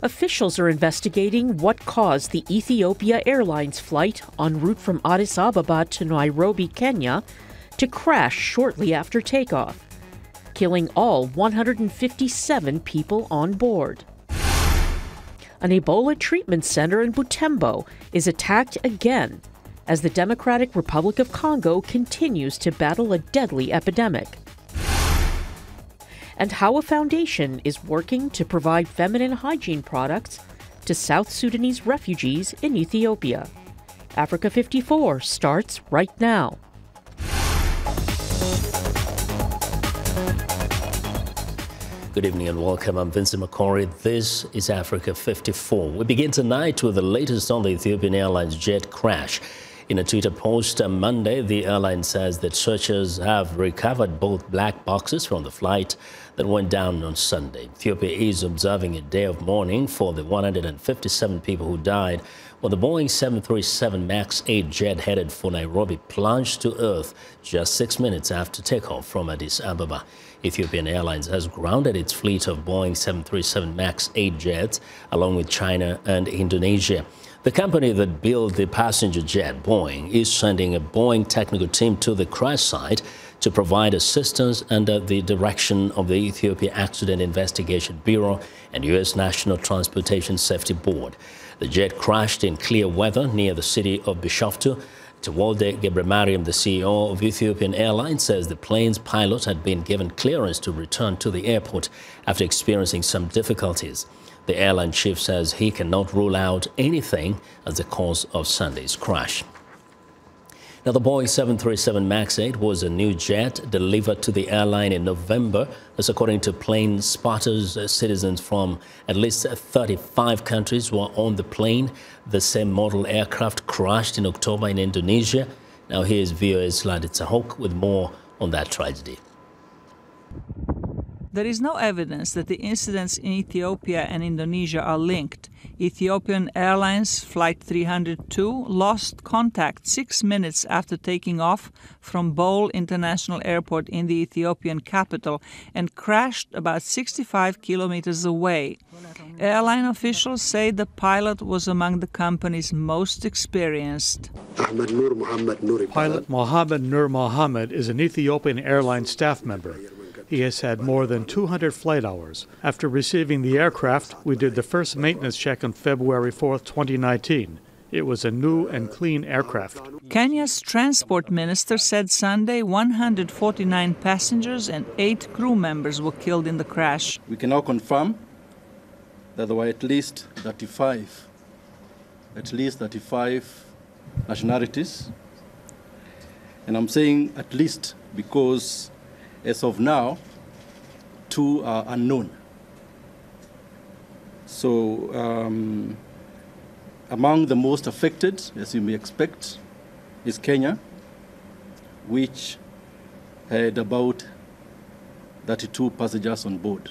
Officials are investigating what caused the Ethiopian Airlines flight en route from Addis Ababa to Nairobi, Kenya, to crash shortly after takeoff, killing all 157 people on board. An Ebola treatment center in Butembo is attacked again as the Democratic Republic of Congo continues to battle a deadly epidemic. And how a foundation is working to provide feminine hygiene products to South Sudanese refugees in Ethiopia. Africa 54 starts right now. Good evening and welcome. I'm Vincent McCory. This is Africa 54. We begin tonight with the latest on the Ethiopian Airlines jet crash. In a Twitter post on Monday, the airline says that searchers have recovered both black boxes from the flight that went down on Sunday. Ethiopia is observing a day of mourning for the 157 people who died when the Boeing 737 MAX 8 jet headed for Nairobi plunged to earth just 6 minutes after takeoff from Addis Ababa. Ethiopian Airlines has grounded its fleet of Boeing 737 MAX 8 jets along with China and Indonesia. The company that built the passenger jet, Boeing, is sending a Boeing technical team to the crash site to provide assistance under the direction of the Ethiopian Accident Investigation Bureau and U.S. National Transportation Safety Board. The jet crashed in clear weather near the city of Bishoftu. Tewolde Gebremariem, the CEO of Ethiopian Airlines, says the plane's pilot had been given clearance to return to the airport after experiencing some difficulties. The airline chief says he cannot rule out anything as the cause of Sunday's crash. Now, the Boeing 737 MAX 8 was a new jet delivered to the airline in November. As according to plane spotters, citizens from at least 35 countries were on the plane. The same model aircraft crashed in October in Indonesia. Now, here's VOA's Laditza Hawk with more on that tragedy. There is no evidence that the incidents in Ethiopia and Indonesia are linked. Ethiopian Airlines Flight 302 lost contact 6 minutes after taking off from Bole International Airport in the Ethiopian capital and crashed about 65 kilometers away. Airline officials say the pilot was among the company's most experienced. Pilot Mohammed Nur Mohammed is an Ethiopian Airlines staff member. He has had more than 200 flight hours. After receiving the aircraft, we did the first maintenance check on February 4, 2019. It was a new and clean aircraft. Kenya's transport minister said Sunday 149 passengers and 8 crew members were killed in the crash. We can now confirm that there were at least 35 nationalities. And I'm saying at least because as of now, 2 are unknown. So among the most affected, as you may expect, is Kenya, which had about 32 passengers on board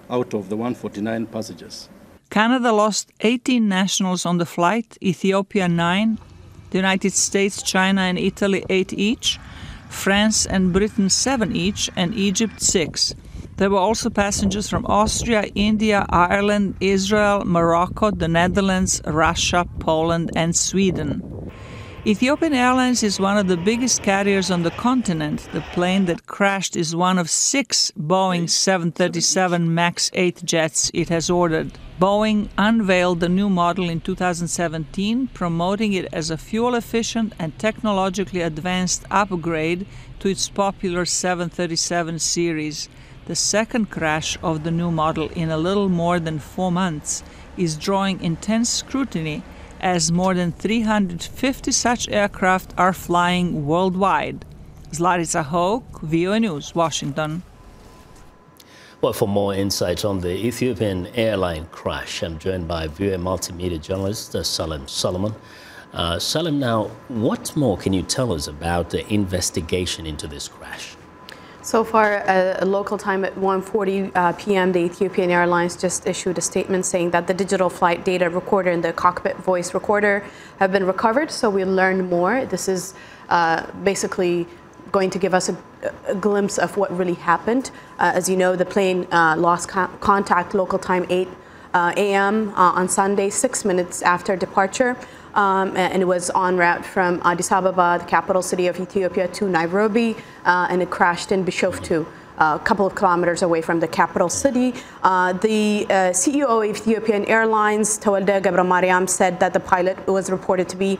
out of the 149 passengers. Canada lost 18 nationals on the flight, Ethiopia 9, the United States, China and Italy 8 each, France and Britain 7 each, and Egypt 6. There were also passengers from Austria, India, Ireland, Israel, Morocco, the Netherlands, Russia, Poland, and Sweden. Ethiopian Airlines is one of the biggest carriers on the continent. The plane that crashed is one of 6 Boeing 737 MAX 8 jets it has ordered. Boeing unveiled the new model in 2017, promoting it as a fuel-efficient and technologically advanced upgrade to its popular 737 series. The second crash of the new model in a little more than 4 months is drawing intense scrutiny as more than 350 such aircraft are flying worldwide. Zlarica Hoke, VOA News, Washington. Well, for more insights on the Ethiopian airline crash, I'm joined by VOA multimedia journalist Salim Solomon. Salim, now, what more can you tell us about the investigation into this crash? So far, local time at 1:40 p.m., the Ethiopian Airlines just issued a statement saying that the digital flight data recorder and the cockpit voice recorder have been recovered, so we learned more. This is basically going to give us a glimpse of what really happened. As you know, the plane lost contact local time 8 a.m. On Sunday, 6 minutes after departure. And it was en route from Addis Ababa, the capital city of Ethiopia, to Nairobi, and it crashed in Bishoftu, a couple of kilometers away from the capital city. The CEO of Ethiopian Airlines, Tewelde Gebramariam, said that the pilot was reported to be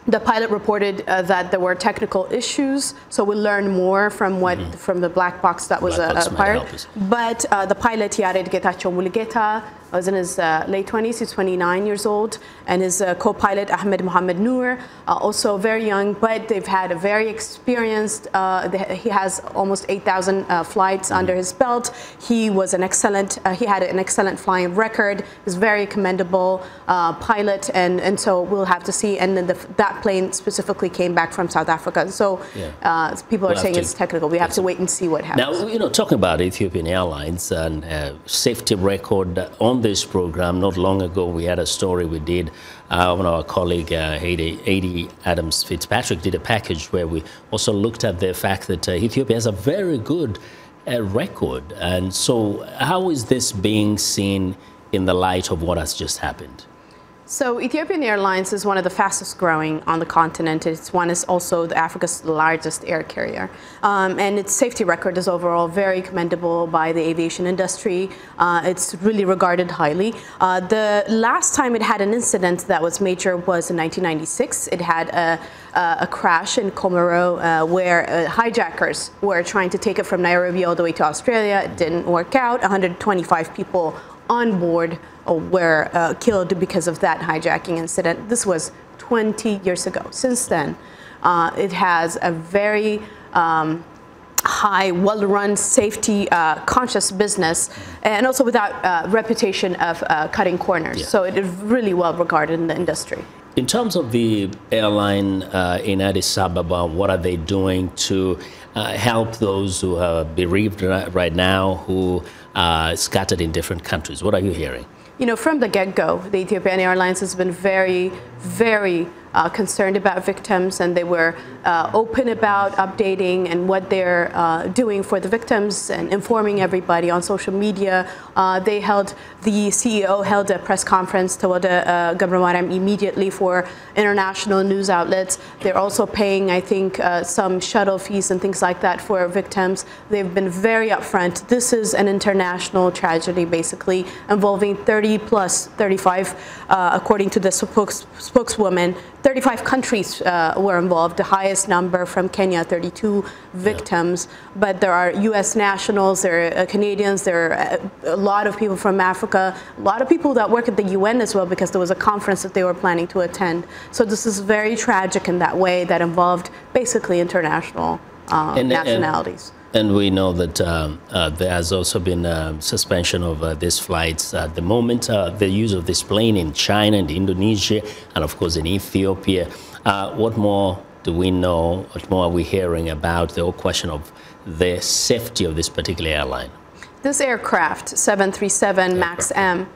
the pilot reported that there were technical issues, so we'll learn more from from the black box that was acquired. But the pilot, Yared Getachew Mulugeta, was in his late 20s. He's 29 years old, and his co-pilot Ahmed Mohamed Noor, also very young, but they've had a very experienced. He has almost 8,000 flights under his belt. He was an excellent. He had an excellent flying record. He's very commendable pilot, and so we'll have to see. And then that plane specifically came back from South Africa. So people are saying it's technical. We have to wait and see what happens. Now, talking about Ethiopian Airlines and safety record on this program, not long ago we had a story we did. One of our colleague, Haiti Adams Fitzpatrick, did a package where we also looked at the fact that Ethiopia has a very good record. And so how is this being seen in the light of what has just happened? So Ethiopian Airlines is one of the fastest growing on the continent. It's also Africa's largest air carrier. And its safety record is overall very commendable by the aviation industry. It's really regarded highly. The last time it had an incident that was major was in 1996. It had a crash in Komoro where hijackers were trying to take it from Nairobi all the way to Australia. It didn't work out. 125 people on board were killed because of that hijacking incident. This was 20 years ago. Since then, it has a very high, well-run, safety-conscious business, and also without reputation of cutting corners. Yeah. So it is really well regarded in the industry. In terms of the airline in Addis Ababa, what are they doing to help those who are bereaved right now, who are scattered in different countries? What are you hearing? You know, from the get-go, the Ethiopian Airlines has been very, very concerned about victims, and they were open about updating and what they're doing for the victims and informing everybody on social media. The CEO held a press conference to Gebramariam immediately for international news outlets. They're also paying, I think, some shuttle fees and things like that for victims. They've been very upfront. This is an international tragedy, basically, involving 35, according to the spokeswoman, 35 countries were involved, the highest number from Kenya, 32 victims. But there are U.S. nationals, there are Canadians, there are a lot of people from Africa, a lot of people that work at the UN as well, because there was a conference that they were planning to attend. So this is very tragic in that way that involved basically international nationalities. And we know that there has also been suspension of these flights at the moment. The use of this plane in China and Indonesia, and of course in Ethiopia. What more do we know? What more are we hearing about the whole question of the safety of this particular airline? This aircraft, 737 MAX M,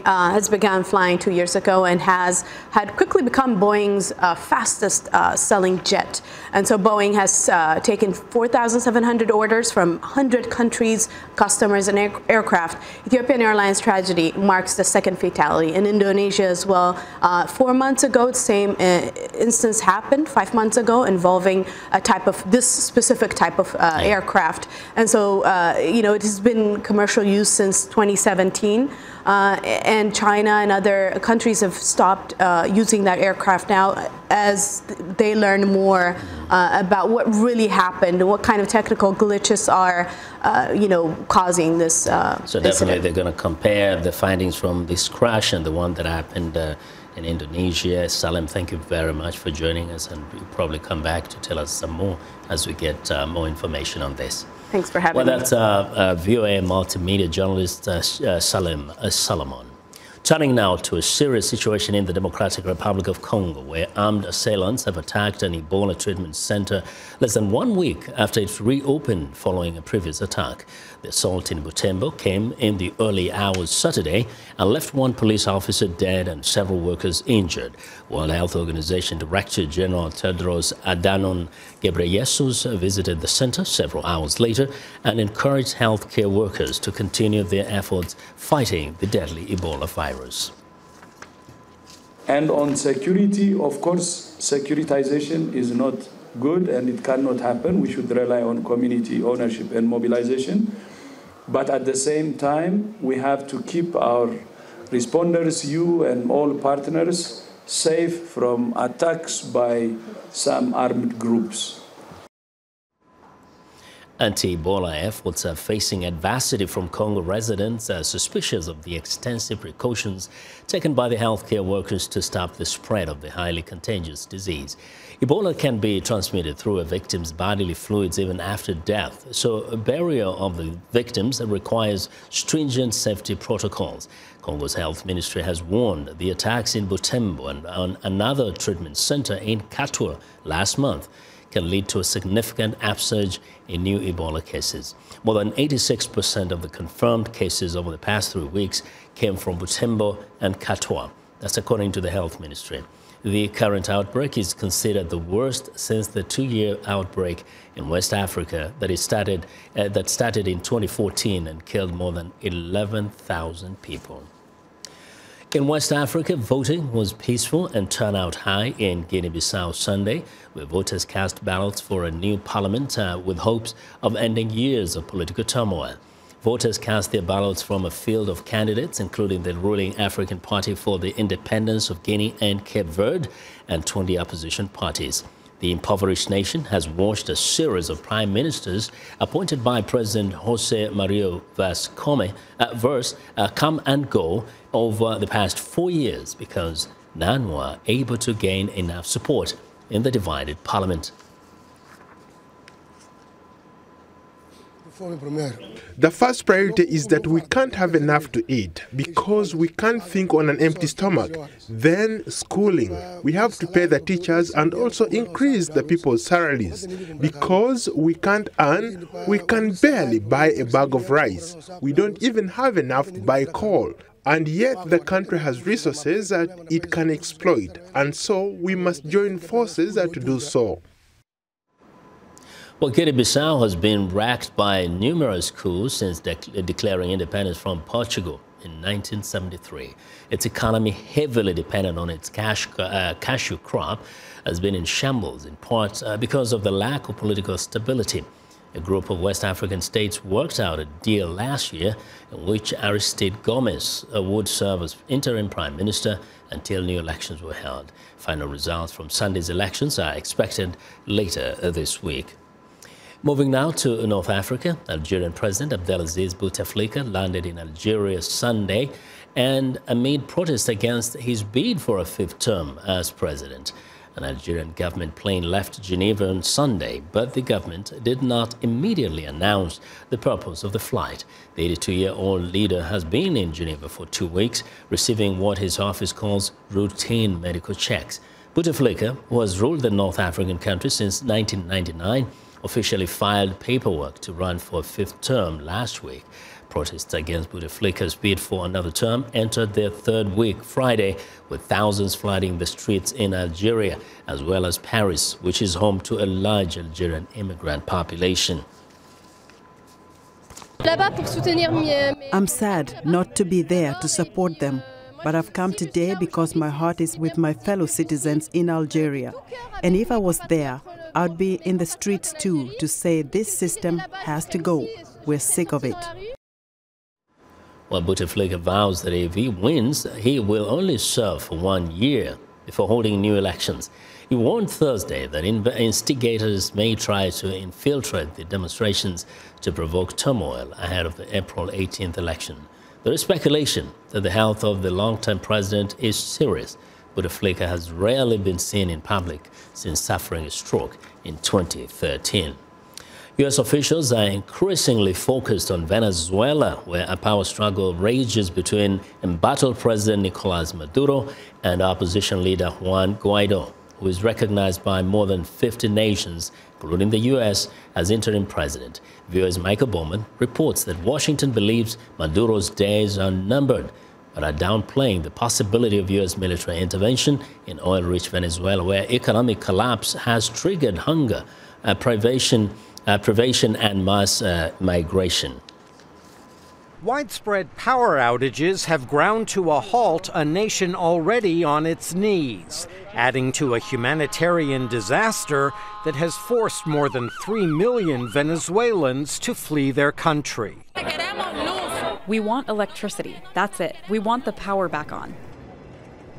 has begun flying 2 years ago and had quickly become Boeing's fastest selling jet. And so Boeing has taken 4,700 orders from 100 countries, customers, and aircraft. Ethiopian Airlines tragedy marks the second fatality in Indonesia as well. 4 months ago, the same instance happened 5 months ago, involving this specific type of aircraft. And so, you know, it has been commercial use since 2017. And China and other countries have stopped using that aircraft now as they learn more about what really happened and what kind of technical glitches are, you know, causing this So definitely incident. They're going to compare the findings from this crash and the one that happened in Indonesia. Salim, thank you very much for joining us, and you'll probably come back to tell us some more as we get more information on this. Thanks for having me. Well, that's VOA multimedia journalist Salim Solomon. Turning now to a serious situation in the Democratic Republic of Congo, where armed assailants have attacked an Ebola treatment center less than 1 week after it reopened following a previous attack. The assault in Butembo came in the early hours Saturday and left one police officer dead and several workers injured. World Health Organization Director General Tedros Adhanom Ghebreyesus visited the center several hours later and encouraged healthcare workers to continue their efforts fighting the deadly Ebola virus. And on security, of course, securitization is not good and it cannot happen. We should rely on community ownership and mobilization. But at the same time, we have to keep our responders, you and all partners, safe from attacks by some armed groups. Anti-Ebola efforts are facing adversity from Congo residents suspicious of the extensive precautions taken by the healthcare workers to stop the spread of the highly contagious disease. Ebola can be transmitted through a victim's bodily fluids even after death, so a burial of the victims requires stringent safety protocols. Congo's health ministry has warned the attacks in Butembo and on another treatment center in Katwa last month can lead to a significant upsurge in new Ebola cases. More than 86% of the confirmed cases over the past 3 weeks came from Butembo and Katwa. That's according to the health ministry. The current outbreak is considered the worst since the 2-year outbreak in West Africa that started in 2014 and killed more than 11,000 people. In West Africa, voting was peaceful and turnout high in Guinea-Bissau Sunday, where voters cast ballots for a new parliament with hopes of ending years of political turmoil. Voters cast their ballots from a field of candidates, including the ruling African Party for the Independence of Guinea and Cape Verde, and 20 opposition parties. The impoverished nation has watched a series of prime ministers appointed by President José Mario Vaz come and go over the past 4 years because none were able to gain enough support in the divided parliament. The first priority is that we can't have enough to eat because we can't think on an empty stomach. Then schooling. We have to pay the teachers and also increase the people's salaries. Because we can't earn, we can barely buy a bag of rice. We don't even have enough to buy coal. And yet the country has resources that it can exploit. And so we must join forces to do so. Well, Guinea-Bissau has been racked by numerous coups since declaring independence from Portugal in 1973. Its economy, heavily dependent on its cashew crop, has been in shambles, in part because of the lack of political stability. A group of West African states worked out a deal last year in which Aristide Gomes would serve as interim prime minister until new elections were held. Final results from Sunday's elections are expected later this week. Moving now to North Africa, Algerian President Abdelaziz Bouteflika landed in Algeria Sunday and amid protests against his bid for a 5th term as president. An Algerian government plane left Geneva on Sunday, but the government did not immediately announce the purpose of the flight. The 82-year-old leader has been in Geneva for 2 weeks, receiving what his office calls routine medical checks. Bouteflika, who has ruled the North African country since 1999, officially filed paperwork to run for a 5th term last week. Protests against Bouteflika's bid for another term entered their 3rd week Friday, with thousands flooding the streets in Algeria, as well as Paris, which is home to a large Algerian immigrant population. I'm sad not to be there to support them, but I've come today because my heart is with my fellow citizens in Algeria. And if I was there, I'd be in the streets too to say this system has to go. We're sick of it. Well, Bouteflika vows that if he wins, he will only serve for 1 year before holding new elections. He warned Thursday that instigators may try to infiltrate the demonstrations to provoke turmoil ahead of the April 18th election. There is speculation that the health of the long-term president is serious. Bouteflika has rarely been seen in public since suffering a stroke in 2013. U.S. officials are increasingly focused on Venezuela, where a power struggle rages between embattled President Nicolas Maduro and opposition leader Juan Guaido, who is recognized by more than 50 nations, including the U.S., as interim president. VOA's Michael Bowman reports that Washington believes Maduro's days are numbered, but are downplaying the possibility of U.S. military intervention in oil-rich Venezuela, where economic collapse has triggered hunger, privation and mass migration. Widespread power outages have ground to a halt a nation already on its knees, adding to a humanitarian disaster that has forced more than 3 million Venezuelans to flee their country. We want electricity. That's it. We want the power back on.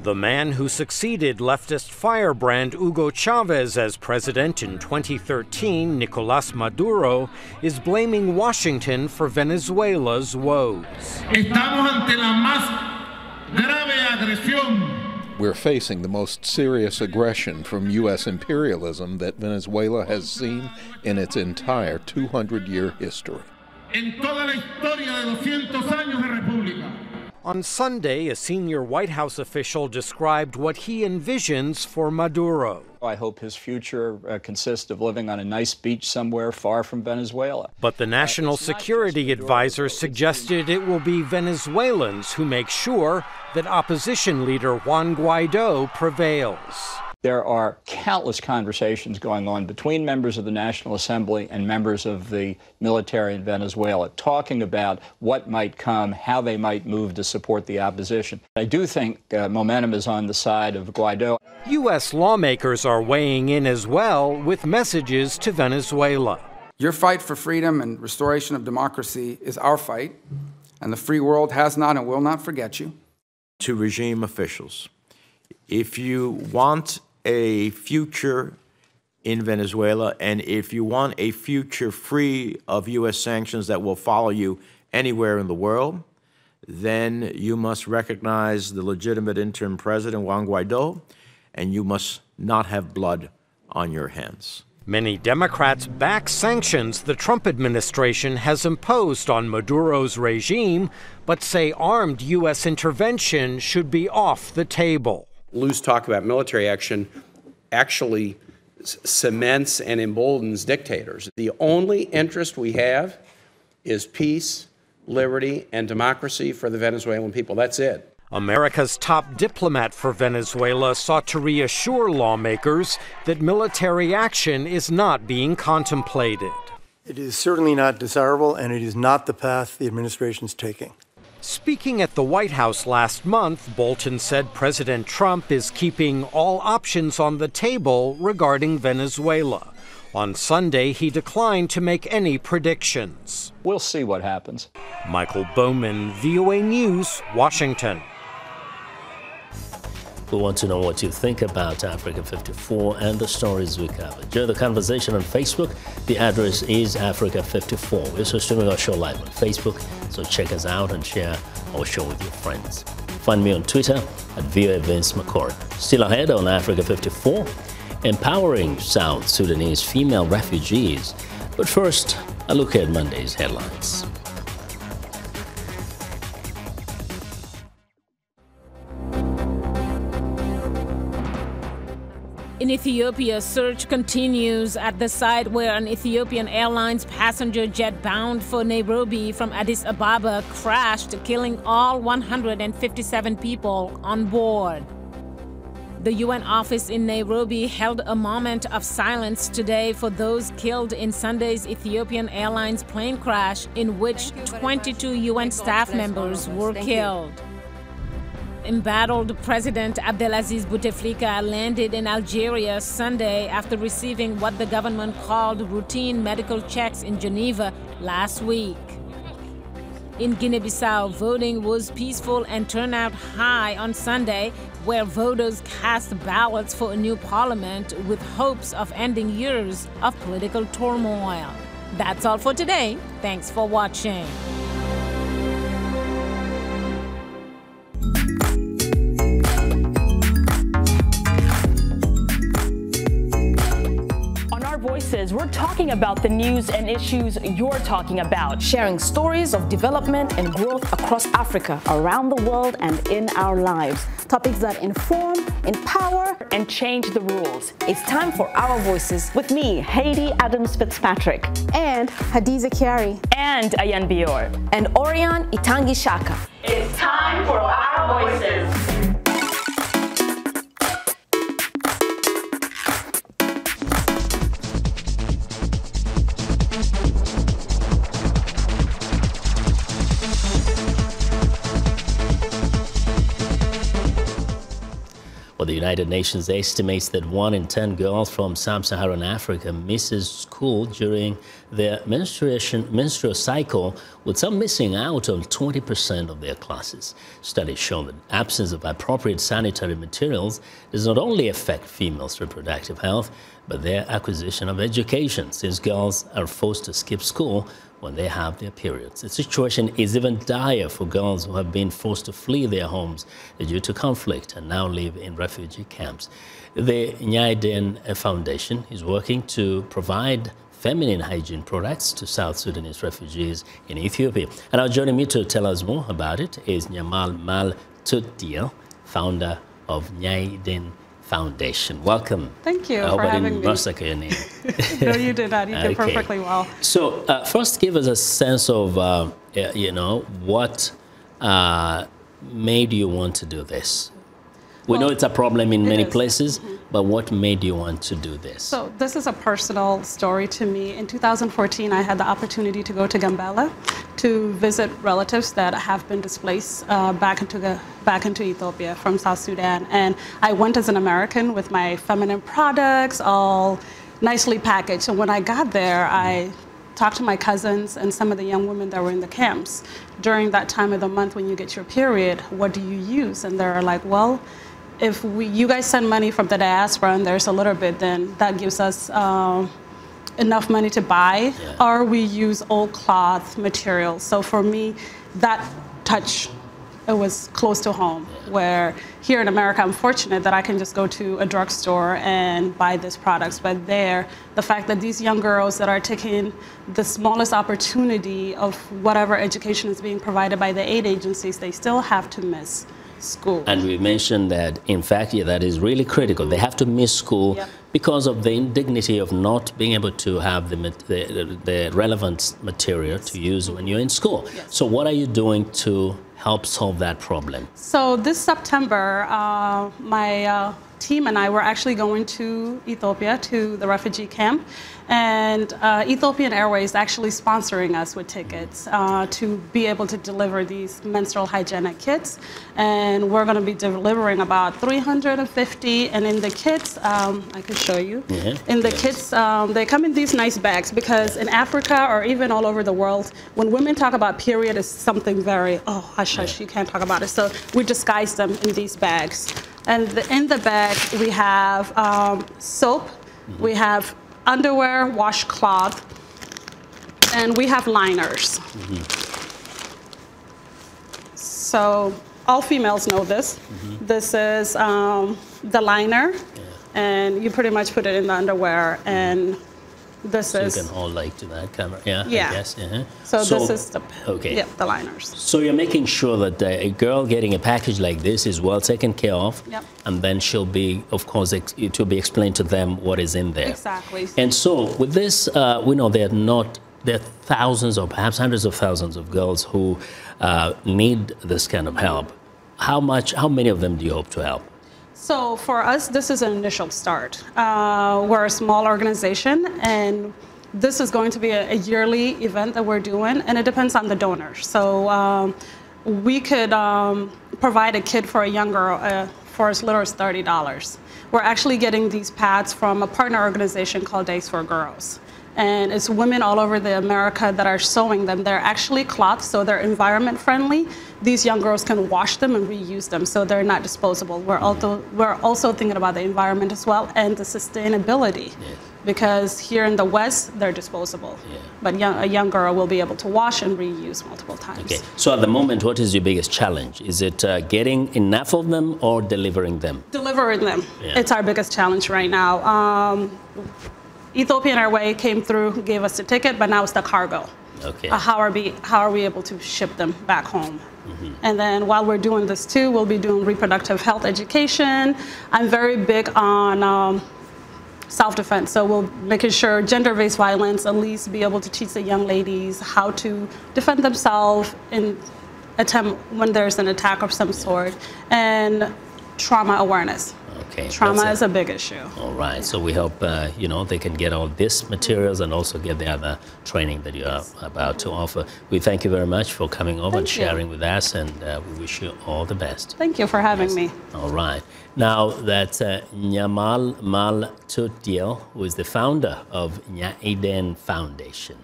The man who succeeded leftist firebrand Hugo Chavez as president in 2013, Nicolas Maduro, is blaming Washington for Venezuela's woes. We're facing the most serious aggression from U.S. imperialism that Venezuela has seen in its entire 200-year history. On Sunday, a senior White House official described what he envisions for Maduro. I hope his future consists of living on a nice beach somewhere far from Venezuela. But the national security advisor suggested it will be Venezuelans who make sure that opposition leader Juan Guaido prevails. There are countless conversations going on between members of the National Assembly and members of the military in Venezuela, talking about what might come, how they might move to support the opposition. I do think momentum is on the side of Guaido. U.S. lawmakers are weighing in as well with messages to Venezuela. Your fight for freedom and restoration of democracy is our fight, and the free world has not and will not forget you. To regime officials, if you want a future in Venezuela, and if you want a future free of U.S. sanctions that will follow you anywhere in the world, then you must recognize the legitimate interim president, Juan Guaido, and you must not have blood on your hands. Many Democrats back sanctions the Trump administration has imposed on Maduro's regime, but say armed U.S. intervention should be off the table. Loose talk about military action actually cements and emboldens dictators. The only interest we have is peace, liberty, and democracy for the Venezuelan people. That's it. America's top diplomat for Venezuela sought to reassure lawmakers that military action is not being contemplated. It is certainly not desirable, and it is not the path the administration is taking. Speaking at the White House last month, Bolton said President Trump is keeping all options on the table regarding Venezuela. On Sunday, he declined to make any predictions. We'll see what happens. Michael Bowman, VOA News, Washington. We want to know what you think about Africa 54 and the stories we covered. Join the conversation on Facebook. The address is Africa 54. We're also streaming our show live on Facebook, so check us out and share our show with your friends. Find me on Twitter at VOA Vince McCord. Still ahead on Africa 54, empowering South Sudanese female refugees. But first, a look at Monday's headlines. In Ethiopia, search continues at the site where an Ethiopian Airlines passenger jet bound for Nairobi from Addis Ababa crashed, killing all 157 people on board. The UN office in Nairobi held a moment of silence today for those killed in Sunday's Ethiopian Airlines plane crash, in which 22 UN staff members were killed. Embattled President Abdelaziz Bouteflika landed in Algeria Sunday after receiving what the government called routine medical checks in Geneva last week. In Guinea-Bissau, voting was peaceful and turnout high on Sunday, where voters cast ballots for a new parliament with hopes of ending years of political turmoil. That's all for today. Thanks for watching. Voices, we're talking about the news and issues you're talking about. Sharing stories of development and growth across Africa, around the world, and in our lives. Topics that inform, empower, and change the rules. It's time for Our Voices with me, Haiti Adams Fitzpatrick, and Hadiza Kiari, and Ayan Bior, and Orion Itangi Shaka. It's time for Our Voices. Well, the United Nations estimates that 1 in 10 girls from sub-Saharan Africa misses school during their menstrual cycle, with some missing out on 20% of their classes. Studies show that absence of appropriate sanitary materials does not only affect females' reproductive health, but their acquisition of education, since girls are forced to skip school when they have their periods. The situation is even dire for girls who have been forced to flee their homes due to conflict and now live in refugee camps. The Nyaiden Foundation is working to provide feminine hygiene products to South Sudanese refugees in Ethiopia. And now joining me to tell us more about it is Nyamal Mal Tutdiel, founder of Nyaiden Foundation. Welcome. Thank you for having me. I hope I didn't massacre your name. No, you did not. You did perfectly well. So first, give us a sense of, what made you want to do this? We know it's a problem in many places, but what made you want to do this? So this is a personal story to me. In 2014, I had the opportunity to go to Gambela to visit relatives that have been displaced back into Ethiopia from South Sudan. And I went as an American with my feminine products, all nicely packaged. So when I got there, I talked to my cousins and some of the young women that were in the camps. During that time of the month when you get your period, what do you use? And they're like, well, if you guys send money from the diaspora and there's a little bit, then that gives us enough money to buy, or we use old cloth materials. So for me, that touch, it was close to home, where here in America, I'm fortunate that I can just go to a drugstore and buy these products. But there, the fact that these young girls that are taking the smallest opportunity of whatever education is being provided by the aid agencies, they still have to miss school. And we mentioned that, in fact, that is really critical. They have to miss school because of the indignity of not being able to have the relevant material to use when you're in school. So what are you doing to help solve that problem? So this September, my team and I were actually going to Ethiopia, to the refugee camp, and Ethiopian Airlines actually sponsoring us with tickets to be able to deliver these menstrual hygienic kits. And we're going to be delivering about 350, and in the kits, I can show you, in the kits, they come in these nice bags, because in Africa or even all over the world, when women talk about period, it's something very, oh, hush, hush, you can't talk about it. So we disguise them in these bags. And in the bag, we have soap, we have underwear, washcloth, and we have liners. So all females know this. This is the liner, and you pretty much put it in the underwear, and this is... You can hold like to that camera, I guess. So this is the, the liners. So you're making sure that a girl getting a package like this is well taken care of, and then she'll be, of course, it will be explained to them what is in there. Exactly. And so with this, we know there are thousands or perhaps hundreds of thousands of girls who need this kind of help. How many of them do you hope to help? So for us, this is an initial start. We're a small organization, and this is going to be a yearly event that we're doing, and it depends on the donor. So we could provide a kit for a young girl for as little as $30. We're actually getting these pads from a partner organization called Days for Girls. And it's women all over America that are sewing them. They're actually cloth, so they're environment friendly. These young girls can wash them and reuse them, so they're not disposable. We're also thinking about the environment as well, and the sustainability. Because here in the West, they're disposable. But a young girl will be able to wash and reuse multiple times. Okay. So at the moment, what is your biggest challenge? Is it getting enough of them or delivering them? Delivering them. It's our biggest challenge right now. Ethiopian Airways came through, gave us the ticket, but now it's the cargo. Okay. How are we able to ship them back home? And then while we're doing this too, we'll be doing reproductive health education. I'm very big on self-defense, so we'll making sure gender-based violence, at least be able to teach the young ladies how to defend themselves in attempt when there's an attack of some sort, and trauma awareness. Okay. Trauma is a big issue. All right. So we hope, they can get all these materials and also get the other training that you are about to offer. We thank you very much for coming over and sharing with us, and we wish you all the best. Thank you for having me. All right. Now, that's Nyamal Mal Tutio, who is the founder of Nya-Eden Foundation.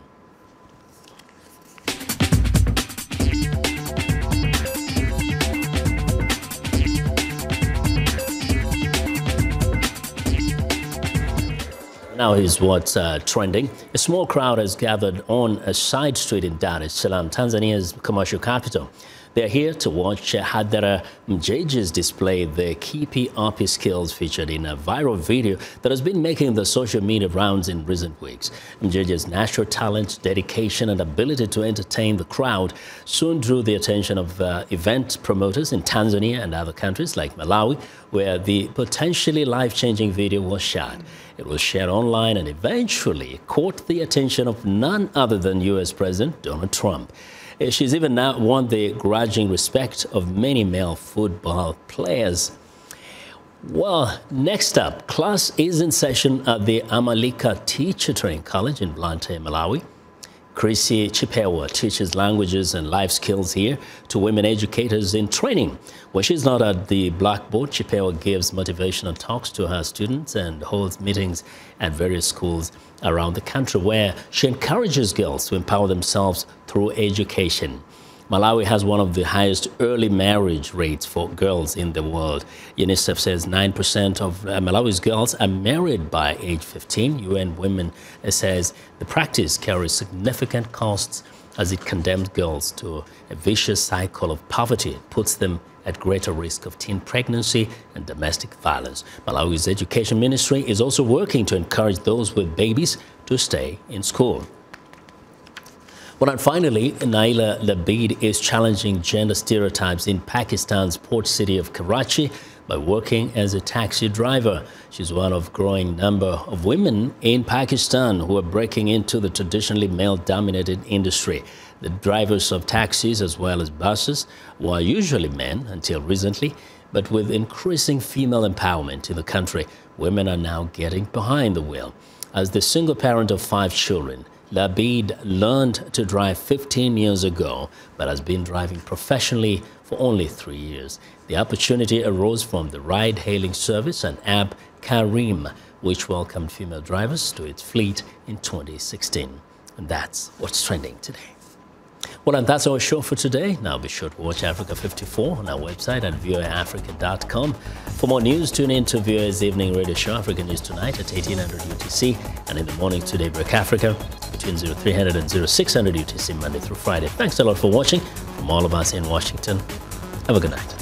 Now here's what's trending. A small crowd has gathered on a side street in Dar es Salaam, Tanzania's commercial capital. They're here to watch Hadara Mjeje's display their key PRP skills featured in a viral video that has been making the social media rounds in recent weeks. Mjeje's natural talent, dedication, and ability to entertain the crowd soon drew the attention of event promoters in Tanzania and other countries like Malawi, where the potentially life-changing video was shot. It was shared online and eventually caught the attention of none other than U.S. President Donald Trump. She's even now won the grudging respect of many male football players. Well, next up, class is in session at the Amalika Teacher Training College in Blantyre, Malawi. Chrissy Chipewa teaches languages and life skills here to women educators in training. When she's not at the blackboard, Chipewa gives motivational talks to her students and holds meetings at various schools around the country where she encourages girls to empower themselves through education. Malawi has one of the highest early marriage rates for girls in the world. UNICEF says 9% of Malawi's girls are married by age 15. UN Women says the practice carries significant costs as it condemns girls to a vicious cycle of poverty. It puts them at greater risk of teen pregnancy and domestic violence. Malawi's education ministry is also working to encourage those with babies to stay in school. Well, and finally, Naila Labid is challenging gender stereotypes in Pakistan's port city of Karachi by working as a taxi driver. She's one of a growing number of women in Pakistan who are breaking into the traditionally male-dominated industry. The drivers of taxis as well as buses were usually men until recently, but with increasing female empowerment in the country, women are now getting behind the wheel. As the single parent of 5 children, Labid learned to drive 15 years ago, but has been driving professionally for only 3 years. The opportunity arose from the ride-hailing service and app Kareem, which welcomed female drivers to its fleet in 2016. And that's what's trending today. Well, and that's our show for today. Now be sure to watch Africa 54 on our website at voaafrica.com. For more news, tune in to VOA's evening radio show, Africa News Tonight, at 1800 UTC, and in the morning to Daybreak Africa between 0300 and 0600 UTC, Monday through Friday. Thanks a lot for watching. From all of us in Washington, have a good night.